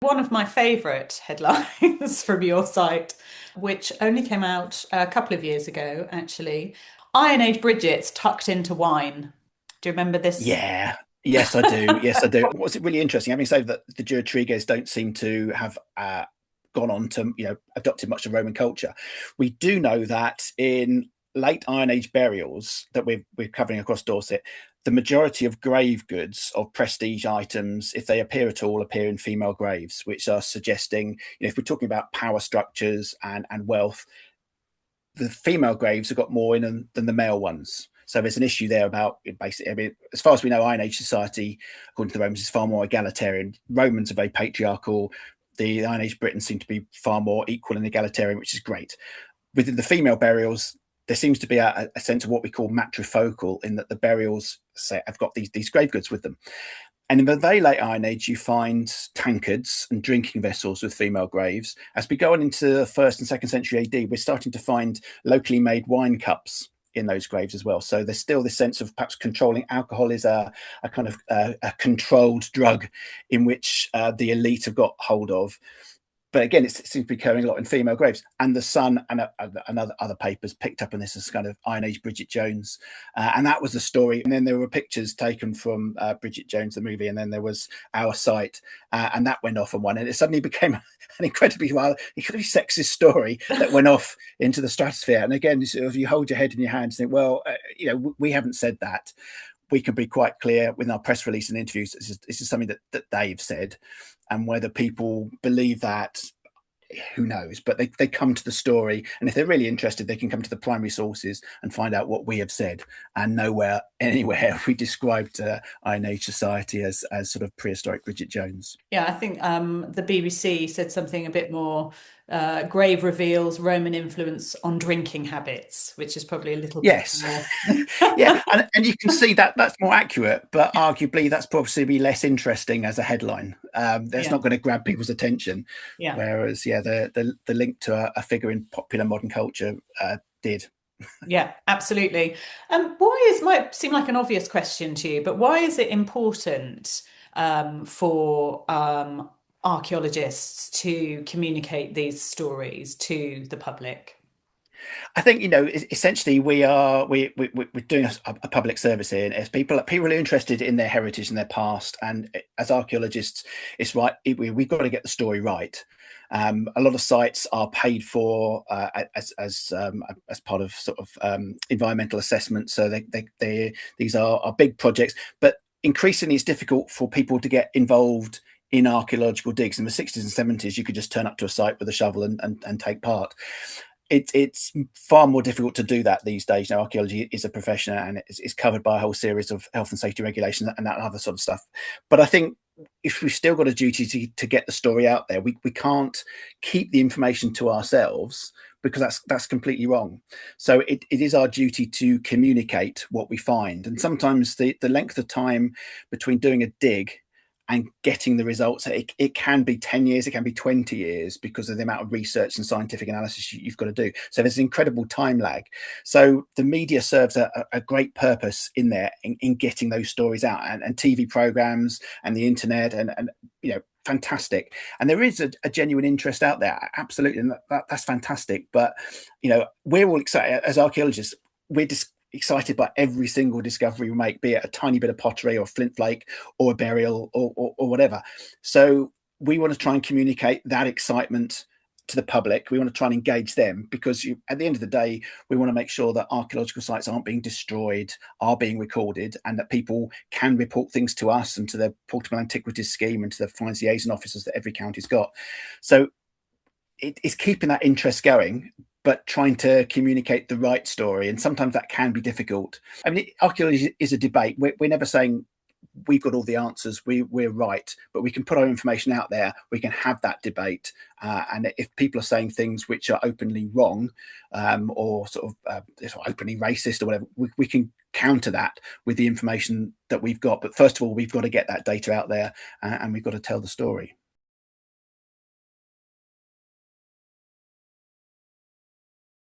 One of my favourite headlines from your site, which only came out a couple of years ago, actually. Iron Age Bridget's tucked into wine. Do you remember this? Yeah, yes, I do. Yes, I do. What's it really interesting? Having said that, the Rodriguez don't seem to have gone on to adopted much of Roman culture. We do know that in late Iron Age burials that we're covering across Dorset, the majority of grave goods of prestige items, if they appear at all, appear in female graves, which are suggesting, if we're talking about power structures and wealth, the female graves have got more in them than the male ones. So there's an issue there about basically, I mean, as far as we know, Iron Age society, according to the Romans, is far more egalitarian. Romans are very patriarchal. The Iron Age Britons seem to be far more equal and egalitarian, which is great. Within the female burials, there seems to be a sense of what we call matrifocal, in that the burials say have got these grave goods with them. And in the very late Iron Age, you find tankards and drinking vessels with female graves. As we go on into the first and second century AD, we're starting to find locally made wine cups in those graves as well. So there's still this sense of perhaps controlling alcohol is a kind of a controlled drug in which the elite have got hold of. But again, it seems to be occurring a lot in female graves. And the Sun and other papers picked up on this as kind of Iron Age Bridget Jones. And that was the story. And then there were pictures taken from Bridget Jones, the movie, and then there was Our Site. And that went off on one. And it suddenly became an incredibly sexist story that went off into the stratosphere. And again, sort of, you hold your head in your hands and think, well, we haven't said that. We can be quite clear with our press release and interviews. This is something that they've said, and whether people believe that, who knows? But they come to the story, and if they're really interested, they can come to the primary sources and find out what we have said. And nowhere, anywhere, we described Iron Age society as sort of prehistoric Bridget Jones. Yeah, I think the BBC said something a bit more grave reveals Roman influence on drinking habits, which is probably a little bit Yes, more. yeah, and you can see that that's more accurate, but arguably that's possibly less interesting as a headline. That's Yeah, not going to grab people's attention. yeah. Whereas, yeah, the link to a figure in popular modern culture did. Yeah, absolutely. Might seem like an obvious question to you, but why is it important for archaeologists to communicate these stories to the public? I think essentially we're doing a public service here, and as people are interested in their heritage and their past, and as archaeologists, it's right we've got to get the story right. A lot of sites are paid for as part of sort of environmental assessment, so these are big projects, but increasingly it's difficult for people to get involved in archaeological digs. In the 60s and 70s, you could just turn up to a site with a shovel and take part. It's far more difficult to do that these days. Archaeology is a profession, and it's covered by a whole series of health and safety regulations and that other sort of stuff. But I think if we've still got a duty to get the story out there, we can't keep the information to ourselves, because that's completely wrong. So it is our duty to communicate what we find. And sometimes the length of time between doing a dig and getting the results, it can be 10 years, it can be 20 years, because of the amount of research and scientific analysis you've got to do. So there's an incredible time lag. So the media serves a great purpose in there, in getting those stories out, and TV programs and the internet, and fantastic. And there is a genuine interest out there, absolutely, and that's fantastic. But we're all excited as archaeologists. We're just excited by every single discovery we make, be it a tiny bit of pottery or flint flake or a burial or whatever. So we want to try and communicate that excitement to the public. We want to try and engage them, because at the end of the day, we want to make sure that archaeological sites aren't being destroyed, are being recorded, and that people can report things to us and to the Portable Antiquities Scheme and to the finance liaison officers that every county's got. So it's keeping that interest going, but trying to communicate the right story. And sometimes that can be difficult. I mean, archaeology is a debate. We're never saying we've got all the answers, we're right, but we can put our information out there, we can have that debate. And if people are saying things which are openly wrong, or sort of openly racist or whatever, we can counter that with the information that we've got. But first of all, we've got to get that data out there, and we've got to tell the story.